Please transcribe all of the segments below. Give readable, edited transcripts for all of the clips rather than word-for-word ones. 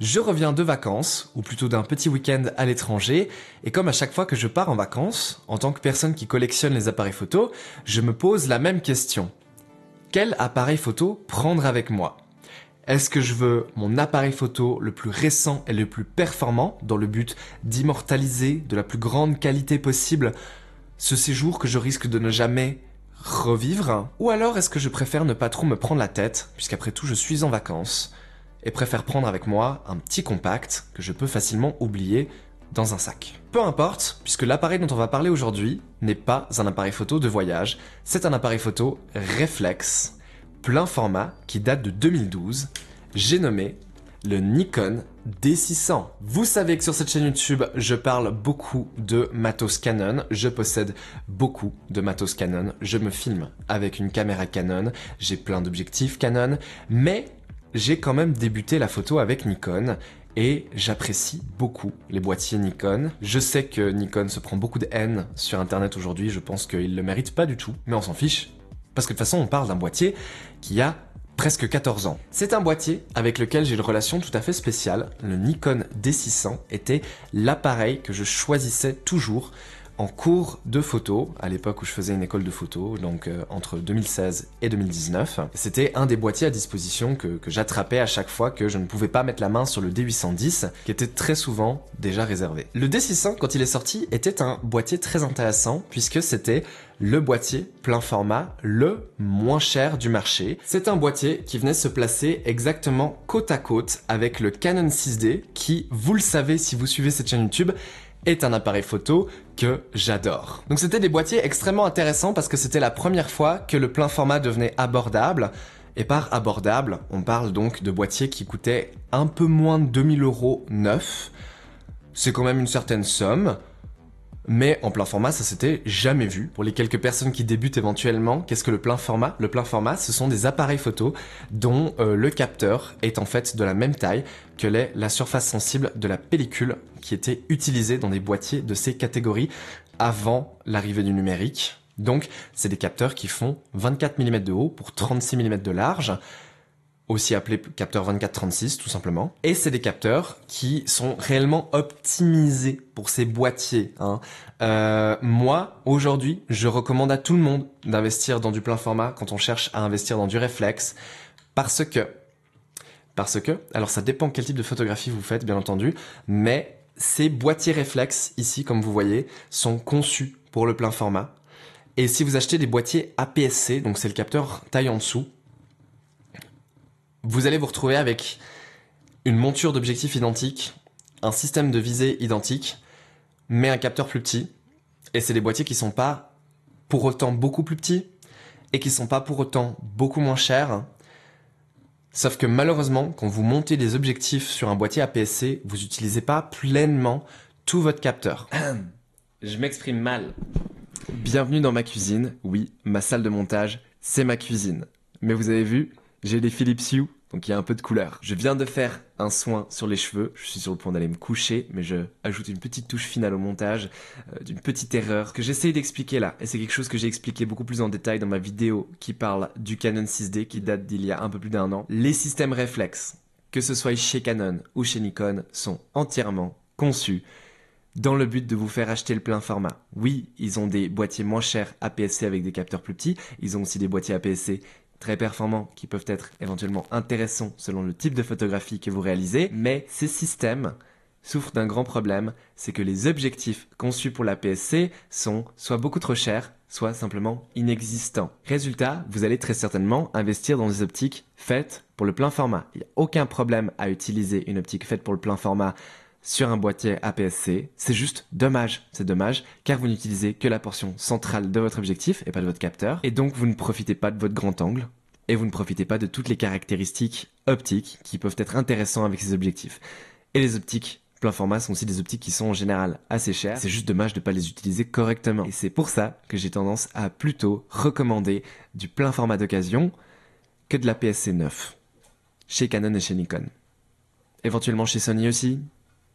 Je reviens de vacances, ou plutôt d'un petit week-end à l'étranger, et comme à chaque fois que je pars en vacances, en tant que personne qui collectionne les appareils photo, je me pose la même question. Quel appareil photo prendre avec moi ? Est-ce que je veux mon appareil photo le plus récent et le plus performant, dans le but d'immortaliser de la plus grande qualité possible ce séjour que je risque de ne jamais revivre ? Ou alors est-ce que je préfère ne pas trop me prendre la tête, puisqu'après tout je suis en vacances, et préfère prendre avec moi un petit compact que je peux facilement oublier dans un sac. Peu importe, puisque l'appareil dont on va parler aujourd'hui n'est pas un appareil photo de voyage, c'est un appareil photo réflexe, plein format, qui date de 2012, j'ai nommé le Nikon D600. Vous savez que sur cette chaîne YouTube, je parle beaucoup de matos Canon, je possède beaucoup de matos Canon, je me filme avec une caméra Canon, j'ai plein d'objectifs Canon, mais j'ai quand même débuté la photo avec Nikon et j'apprécie beaucoup les boîtiers Nikon. Je sais que Nikon se prend beaucoup de haine sur internet aujourd'hui, je pense qu'il le mérite pas du tout, mais on s'en fiche. Parce que de toute façon, on parle d'un boîtier qui a presque 14 ans. C'est un boîtier avec lequel j'ai une relation tout à fait spéciale. Le Nikon D600 était l'appareil que je choisissais toujours en cours de photo, à l'époque où je faisais une école de photo, donc entre 2016 et 2019. C'était un des boîtiers à disposition que j'attrapais à chaque fois que je ne pouvais pas mettre la main sur le D810, qui était très souvent déjà réservé. Le D600, quand il est sorti, était un boîtier très intéressant, puisque c'était le boîtier plein format le moins cher du marché. C'est un boîtier qui venait se placer exactement côte à côte avec le Canon 6D, qui, vous le savez si vous suivez cette chaîne YouTube, est un appareil photo que j'adore. Donc c'était des boîtiers extrêmement intéressants parce que c'était la première fois que le plein format devenait abordable. Et par abordable, on parle donc de boîtiers qui coûtaient un peu moins de 2000 € neufs. C'est quand même une certaine somme. Mais en plein format, ça s'était jamais vu. Pour les quelques personnes qui débutent éventuellement, qu'est-ce que le plein format ? Le plein format, ce sont des appareils photo dont le capteur est en fait de la même taille que l'est la surface sensible de la pellicule qui était utilisée dans des boîtiers de ces catégories avant l'arrivée du numérique. Donc, c'est des capteurs qui font 24 mm de haut pour 36 mm de large, aussi appelé capteur 24-36 tout simplement. Et c'est des capteurs qui sont réellement optimisés pour ces boîtiers. Moi, aujourd'hui, je recommande à tout le monde d'investir dans du plein format quand on cherche à investir dans du réflexe, parce que, alors ça dépend quel type de photographie vous faites bien entendu, mais ces boîtiers réflexes ici, comme vous voyez, sont conçus pour le plein format. Et si vous achetez des boîtiers APS-C, donc c'est le capteur taille en dessous, vous allez vous retrouver avec une monture d'objectifs identique, un système de visée identique, mais un capteur plus petit. Et c'est des boîtiers qui sont pas pour autant beaucoup plus petits et qui sont pas pour autant beaucoup moins chers. Sauf que malheureusement, quand vous montez des objectifs sur un boîtier APS-C, vous n'utilisez pas pleinement tout votre capteur. Je m'exprime mal. Bienvenue dans ma cuisine. Oui, ma salle de montage, c'est ma cuisine. Mais vous avez vu, j'ai des Philips Hue, donc il y a un peu de couleur. Je viens de faire un soin sur les cheveux, je suis sur le point d'aller me coucher, mais je ajoute une petite touche finale au montage, d'une petite erreur que j'essaye d'expliquer là. Et c'est quelque chose que j'ai expliqué beaucoup plus en détail dans ma vidéo qui parle du Canon 6D qui date d'il y a un peu plus d'1 an. Les systèmes réflexes, que ce soit chez Canon ou chez Nikon, sont entièrement conçus dans le but de vous faire acheter le plein format. Oui, ils ont des boîtiers moins chers APS-C avec des capteurs plus petits, ils ont aussi des boîtiers APS-C très performants qui peuvent être éventuellement intéressants selon le type de photographie que vous réalisez, mais ces systèmes souffrent d'un grand problème, c'est que les objectifs conçus pour l'APS-C sont soit beaucoup trop chers, soit simplement inexistants. Résultat, vous allez très certainement investir dans des optiques faites pour le plein format. Il n'y a aucun problème à utiliser une optique faite pour le plein format sur un boîtier APS-C, c'est juste dommage. C'est dommage car vous n'utilisez que la portion centrale de votre objectif et pas de votre capteur. Et donc vous ne profitez pas de votre grand angle et vous ne profitez pas de toutes les caractéristiques optiques qui peuvent être intéressantes avec ces objectifs. Et les optiques plein format sont aussi des optiques qui sont en général assez chères. C'est juste dommage de ne pas les utiliser correctement. Et c'est pour ça que j'ai tendance à plutôt recommander du plein format d'occasion que de l'APS-C neuf. Chez Canon et chez Nikon. Éventuellement chez Sony aussi.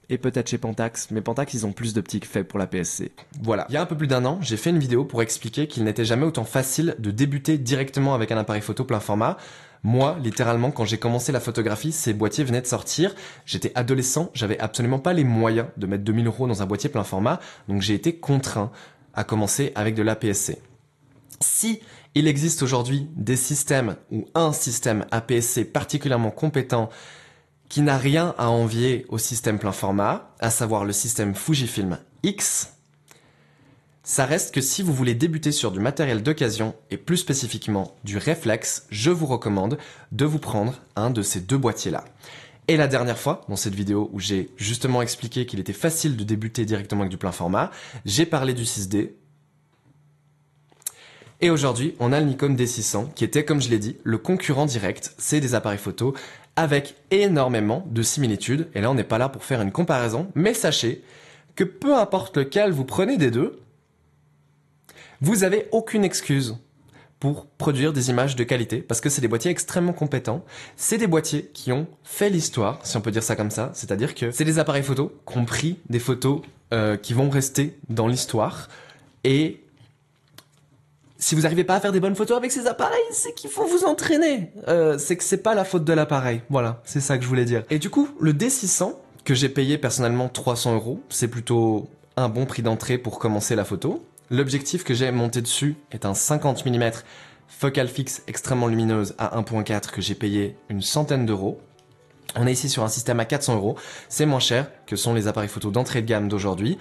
et peut-être chez Pentax, mais Pentax ils ont plus d'optiques faites pour la PSC. Voilà. Il y a un peu plus d'un an, j'ai fait une vidéo pour expliquer qu'il n'était jamais autant facile de débuter directement avec un appareil photo plein format. Moi, littéralement, quand j'ai commencé la photographie, ces boîtiers venaient de sortir. J'étais adolescent, j'avais absolument pas les moyens de mettre 2000 € dans un boîtier plein format, donc j'ai été contraint à commencer avec de l'APS-C. Si il existe aujourd'hui des systèmes ou un système APS-C particulièrement compétent qui n'a rien à envier au système plein format, à savoir le système Fujifilm X, ça reste que si vous voulez débuter sur du matériel d'occasion et plus spécifiquement du réflexe, je vous recommande de vous prendre un de ces deux boîtiers-là. Et la dernière fois, dans cette vidéo où j'ai justement expliqué qu'il était facile de débuter directement avec du plein format, j'ai parlé du 6D. Et aujourd'hui, on a le Nikon D600 qui était, comme je l'ai dit, le concurrent direct. C'est des appareils photo avec énormément de similitudes. Et là, on n'est pas là pour faire une comparaison, mais sachez que peu importe lequel vous prenez des deux, vous avez aucune excuse pour produire des images de qualité parce que c'est des boîtiers extrêmement compétents. C'est des boîtiers qui ont fait l'histoire, si on peut dire ça comme ça. C'est-à-dire que c'est des appareils photo qui ont pris des photos qui vont rester dans l'histoire. Et si vous n'arrivez pas à faire des bonnes photos avec ces appareils, c'est qu'il faut vous entraîner. C'est que c'est pas la faute de l'appareil. Voilà, c'est ça que je voulais dire. Et du coup, le D600, que j'ai payé personnellement 300 €, c'est plutôt un bon prix d'entrée pour commencer la photo. L'objectif que j'ai monté dessus est un 50 mm focale fixe extrêmement lumineuse à 1.4 que j'ai payé une centaine d'euros. On est ici sur un système à 400 €. C'est moins cher que sont les appareils photo d'entrée de gamme d'aujourd'hui.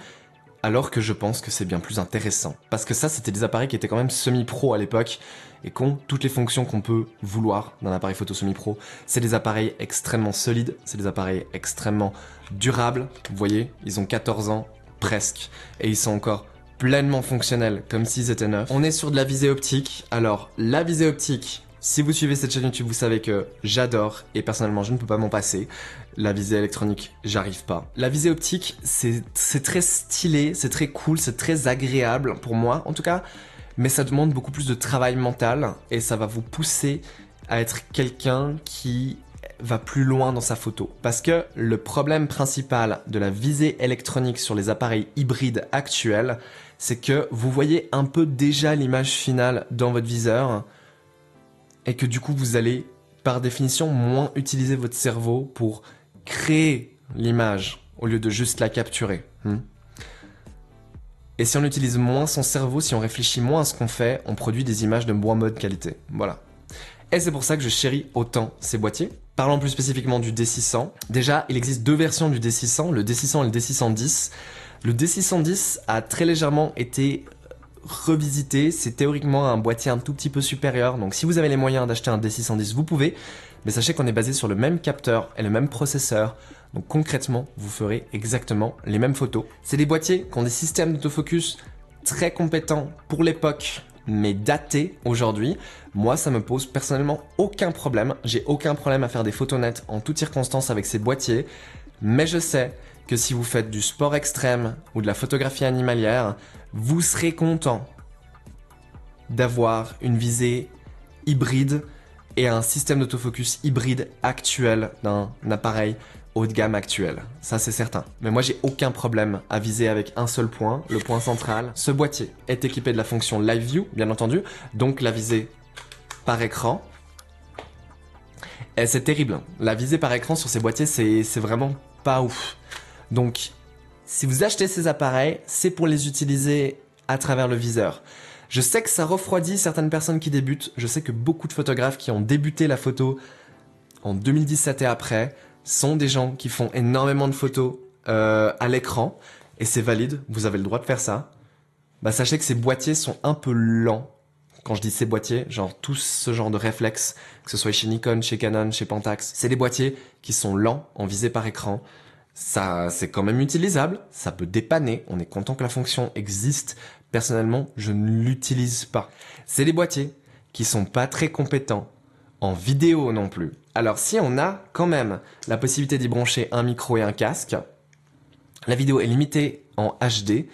Alors que je pense que c'est bien plus intéressant. Parce que ça, c'était des appareils qui étaient quand même semi-pro à l'époque et qui ont toutes les fonctions qu'on peut vouloir d'un appareil photo semi-pro. C'est des appareils extrêmement solides, c'est des appareils extrêmement durables. Vous voyez, ils ont 14 ans, presque, et ils sont encore pleinement fonctionnels, comme s'ils étaient neufs. On est sur de la visée optique. Alors, la visée optique, si vous suivez cette chaîne YouTube, vous savez que j'adore, et personnellement, je ne peux pas m'en passer. La visée électronique, j'arrive pas. La visée optique, c'est très stylé, c'est très cool, c'est très agréable, pour moi en tout cas, mais ça demande beaucoup plus de travail mental, et ça va vous pousser à être quelqu'un qui va plus loin dans sa photo. Parce que le problème principal de la visée électronique sur les appareils hybrides actuels, c'est que vous voyez un peu déjà l'image finale dans votre viseur, et que du coup vous allez par définition moins utiliser votre cerveau pour créer l'image au lieu de juste la capturer. Et si on utilise moins son cerveau, si on réfléchit moins à ce qu'on fait, on produit des images de moins bonne qualité. Voilà. Et c'est pour ça que je chéris autant ces boîtiers. Parlons plus spécifiquement du D600. Déjà, il existe deux versions du D600, le D600 et le D610. Le D610 a très légèrement été revisité, c'est théoriquement un boîtier un tout petit peu supérieur, donc si vous avez les moyens d'acheter un D610, vous pouvez, mais sachez qu'on est basé sur le même capteur et le même processeur, donc concrètement, vous ferez exactement les mêmes photos. C'est des boîtiers qui ont des systèmes d'autofocus très compétents pour l'époque, mais datés aujourd'hui. Moi, ça me pose personnellement aucun problème, j'ai aucun problème à faire des photos nettes en toutes circonstances avec ces boîtiers, mais je sais que si vous faites du sport extrême ou de la photographie animalière, vous serez content d'avoir une visée hybride et un système d'autofocus hybride actuel d'un appareil haut de gamme actuel. Ça, c'est certain. Mais moi, j'ai aucun problème à viser avec un seul point, le point central. Ce boîtier est équipé de la fonction Live View, bien entendu, donc la visée par écran. Et c'est terrible. La visée par écran sur ces boîtiers, c'est vraiment pas ouf. Donc, si vous achetez ces appareils, c'est pour les utiliser à travers le viseur. Je sais que ça refroidit certaines personnes qui débutent. Je sais que beaucoup de photographes qui ont débuté la photo en 2017 et après sont des gens qui font énormément de photos à l'écran. Et c'est valide, vous avez le droit de faire ça. Bah, sachez que ces boîtiers sont un peu lents. Quand je dis ces boîtiers, genre tout ce genre de réflexes, que ce soit chez Nikon, chez Canon, chez Pentax, c'est des boîtiers qui sont lents en visée par écran. Ça, c'est quand même utilisable, ça peut dépanner, on est content que la fonction existe. Personnellement, je ne l'utilise pas. C'est des boîtiers qui sont pas très compétents en vidéo non plus. Alors si on a quand même la possibilité d'y brancher un micro et un casque, la vidéo est limitée en HD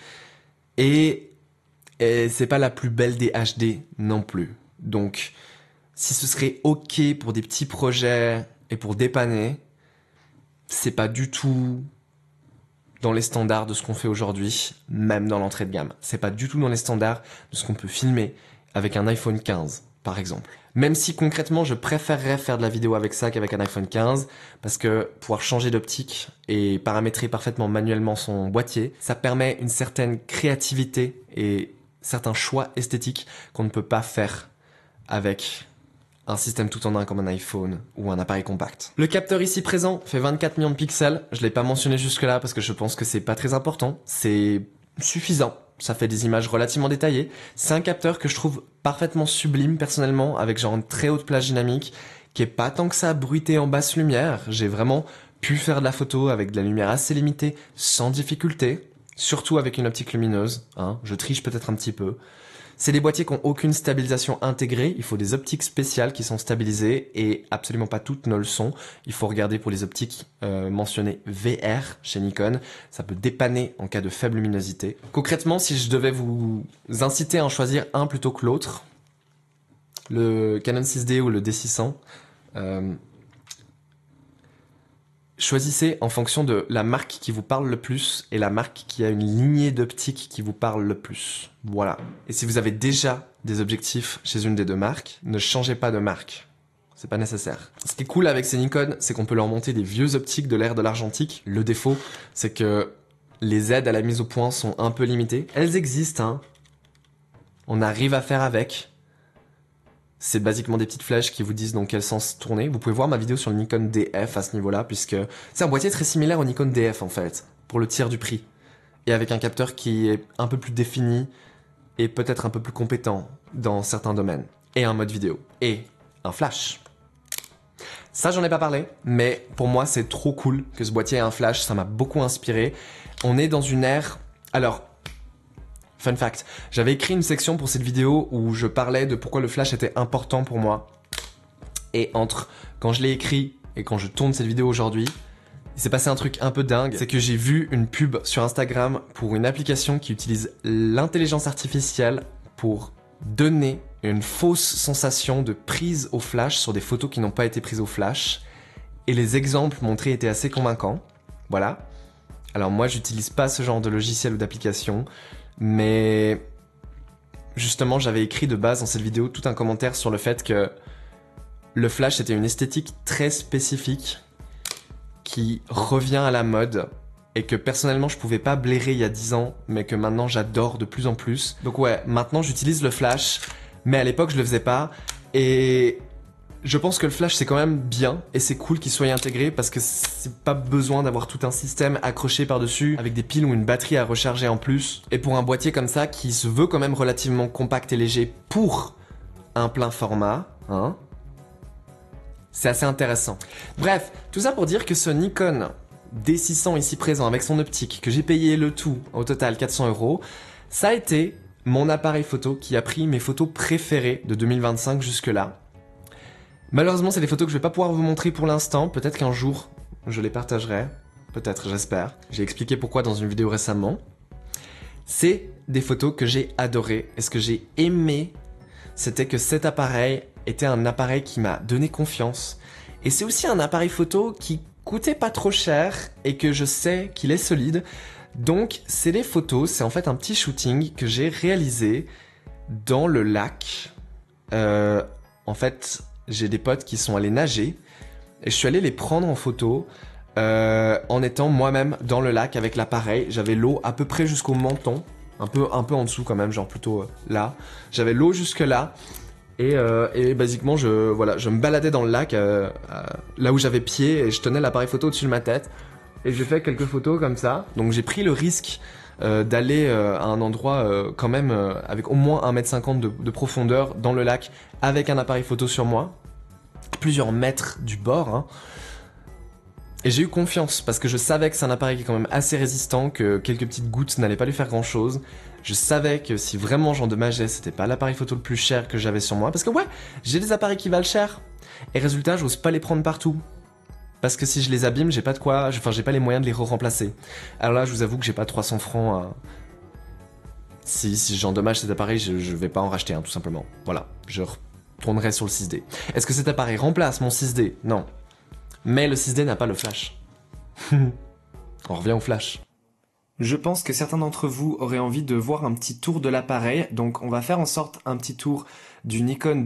et c'est pas la plus belle des HD non plus. Donc, si ce serait ok pour des petits projets et pour dépanner, c'est pas du tout dans les standards de ce qu'on fait aujourd'hui, même dans l'entrée de gamme. C'est pas du tout dans les standards de ce qu'on peut filmer avec un iPhone 15, par exemple. Même si concrètement, je préférerais faire de la vidéo avec ça qu'avec un iPhone 15, parce que pouvoir changer d'optique et paramétrer parfaitement manuellement son boîtier, ça permet une certaine créativité et certains choix esthétiques qu'on ne peut pas faire avec un système tout en un comme un iPhone ou un appareil compact. Le capteur ici présent fait 24 millions de pixels. Je l'ai pas mentionné jusque là parce que je pense que c'est pas très important. C'est suffisant. Ça fait des images relativement détaillées. C'est un capteur que je trouve parfaitement sublime personnellement, avec genre une très haute plage dynamique, qui est pas tant que ça bruité en basse lumière. J'ai vraiment pu faire de la photo avec de la lumière assez limitée, sans difficulté, surtout avec une optique lumineuse. Hein. Je triche peut-être un petit peu. C'est des boîtiers qui n'ont aucune stabilisation intégrée, il faut des optiques spéciales qui sont stabilisées et absolument pas toutes ne le sont. Il faut regarder pour les optiques mentionnées VR chez Nikon, ça peut dépanner en cas de faible luminosité. Concrètement, si je devais vous inciter à en choisir un plutôt que l'autre, le Canon 6D ou le D600, choisissez en fonction de la marque qui vous parle le plus et la marque qui a une lignée d'optique qui vous parle le plus. Voilà. Et si vous avez déjà des objectifs chez une des deux marques, ne changez pas de marque. C'est pas nécessaire. Ce qui est cool avec ces Nikon, c'est qu'on peut leur monter des vieux optiques de l'ère de l'argentique. Le défaut, c'est que les aides à la mise au point sont un peu limitées. Elles existent, hein. On arrive à faire avec. C'est basiquement des petites flèches qui vous disent dans quel sens tourner. Vous pouvez voir ma vidéo sur le Nikon DF à ce niveau-là, puisque c'est un boîtier très similaire au Nikon DF en fait, pour le tiers du prix. Et avec un capteur qui est un peu plus défini et peut-être un peu plus compétent dans certains domaines. Et un mode vidéo. Et un flash. Ça, j'en ai pas parlé, mais pour moi, c'est trop cool que ce boîtier ait un flash. Ça m'a beaucoup inspiré. On est dans une ère... Alors... Fun fact, j'avais écrit une section pour cette vidéo où je parlais de pourquoi le flash était important pour moi. Et entre quand je l'ai écrit et quand je tourne cette vidéo aujourd'hui, il s'est passé un truc un peu dingue. C'est que j'ai vu une pub sur Instagram pour une application qui utilise l'intelligence artificielle pour donner une fausse sensation de prise au flash sur des photos qui n'ont pas été prises au flash. Et les exemples montrés étaient assez convaincants. Voilà. Alors moi, j'utilise pas ce genre de logiciel ou d'application. Mais justement, j'avais écrit de base dans cette vidéo tout un commentaire sur le fait que le flash était une esthétique très spécifique qui revient à la mode et que personnellement je pouvais pas blairer il y a 10 ans mais que maintenant j'adore de plus en plus. Donc ouais, maintenant j'utilise le flash mais à l'époque je le faisais pas et je pense que le flash c'est quand même bien et c'est cool qu'il soit intégré parce que c'est pas besoin d'avoir tout un système accroché par-dessus avec des piles ou une batterie à recharger en plus. Et pour un boîtier comme ça qui se veut quand même relativement compact et léger pour un plein format, hein, c'est assez intéressant. Bref, tout ça pour dire que ce Nikon D600 ici présent avec son optique que j'ai payé le tout au total 400 €, ça a été mon appareil photo qui a pris mes photos préférées de 2025 jusque-là. Malheureusement, c'est des photos que je vais pas pouvoir vous montrer pour l'instant. Peut-être qu'un jour, je les partagerai. Peut-être, j'espère. J'ai expliqué pourquoi dans une vidéo récemment. C'est des photos que j'ai adorées. Et ce que j'ai aimé, c'était que cet appareil était un appareil qui m'a donné confiance. Et c'est aussi un appareil photo qui coûtait pas trop cher et que je sais qu'il est solide. Donc, c'est des photos, c'est en fait un petit shooting que j'ai réalisé dans le lac. En fait... J'ai des potes qui sont allés nager et je suis allé les prendre en photo en étant moi-même dans le lac avec l'appareil. J'avais l'eau à peu près jusqu'au menton, un peu en dessous quand même, genre plutôt là. J'avais l'eau jusque là et basiquement je me baladais dans le lac là où j'avais pied et je tenais l'appareil photo au-dessus de ma tête et j'ai fait quelques photos comme ça. Donc j'ai pris le risque d'aller à un endroit quand même avec au moins 1,50 m de profondeur dans le lac avec un appareil photo sur moi, plusieurs mètres du bord, hein. Et j'ai eu confiance parce que je savais que c'est un appareil qui est quand même assez résistant, que quelques petites gouttes n'allaient pas lui faire grand chose. Je savais que si vraiment j'endommageais, c'était pas l'appareil photo le plus cher que j'avais sur moi, parce que ouais, j'ai des appareils qui valent cher et résultat j'ose pas les prendre partout. Parce que si je les abîme, j'ai pas de quoi, enfin j'ai pas les moyens de les re-remplacer. Alors là, je vous avoue que j'ai pas 300 francs à... Si j'endommage cet appareil, je vais pas en racheter un, tout simplement. Voilà, je retournerai sur le 6D. Est-ce que cet appareil remplace mon 6D? Non. Mais le 6D n'a pas le flash. On revient au flash. Je pense que certains d'entre vous auraient envie de voir un petit tour de l'appareil, donc on va faire en sorte un petit tour du Nikon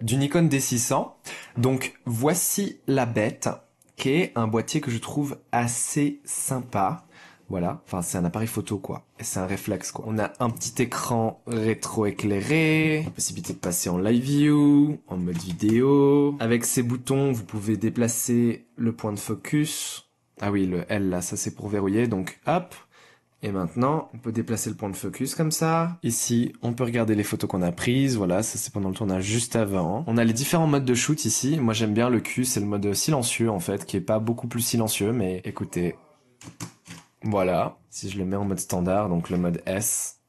D600. Donc voici la bête, qui est un boîtier que je trouve assez sympa. Voilà, enfin c'est un appareil photo quoi, et c'est un réflexe quoi. On a un petit écran rétro-éclairé, possibilité de passer en live view, en mode vidéo. Avec ces boutons, vous pouvez déplacer le point de focus. Ah oui, le L là, ça c'est pour verrouiller, donc hop. Et maintenant, on peut déplacer le point de focus comme ça. Ici, on peut regarder les photos qu'on a prises. Voilà, ça c'est pendant le tournage juste avant. On a les différents modes de shoot ici. Moi j'aime bien le Q, c'est le mode silencieux en fait, qui est pas beaucoup plus silencieux, mais écoutez... Voilà, si je le mets en mode standard, donc le mode S.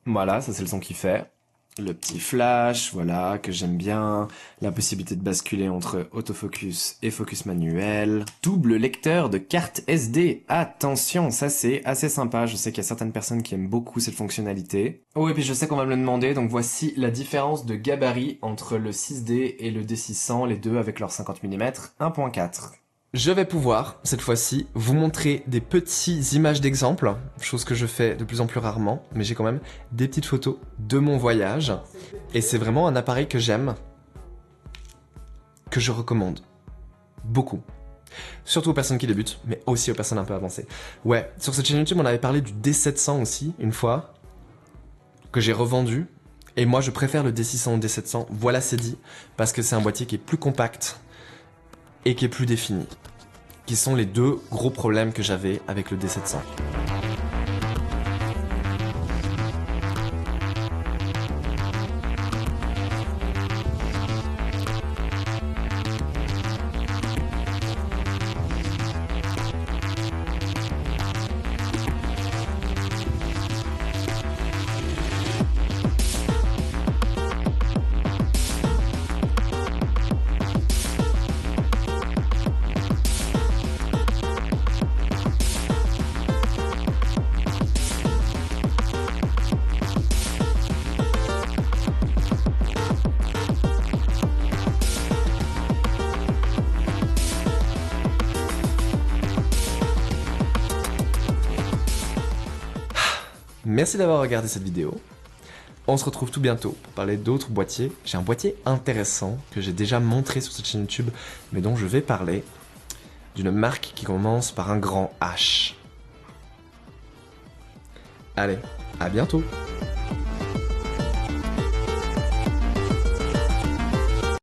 Voilà, ça c'est le son qu'il fait. Le petit flash, voilà, que j'aime bien. La possibilité de basculer entre autofocus et focus manuel. Double lecteur de carte SD. Attention, ça c'est assez sympa. Je sais qu'il y a certaines personnes qui aiment beaucoup cette fonctionnalité. Oh, et puis je sais qu'on va me le demander, donc voici la différence de gabarit entre le 6D et le D600, les deux avec leur 50 mm 1.4. Je vais pouvoir, cette fois-ci, vous montrer des petites images d'exemple, chose que je fais de plus en plus rarement, mais j'ai quand même des petites photos de mon voyage. Et c'est vraiment un appareil que j'aime, que je recommande. Beaucoup. Surtout aux personnes qui débutent, mais aussi aux personnes un peu avancées. Ouais, sur cette chaîne YouTube, on avait parlé du D700 aussi, une fois, que j'ai revendu. Et moi, je préfère le D600 au D700, voilà c'est dit, parce que c'est un boîtier qui est plus compact et qui est plus défini. Qui sont les deux gros problèmes que j'avais avec le D700. Merci d'avoir regardé cette vidéo. On se retrouve tout bientôt pour parler d'autres boîtiers. J'ai un boîtier intéressant que j'ai déjà montré sur cette chaîne YouTube, mais dont je vais parler, d'une marque qui commence par un grand H. Allez, à bientôt!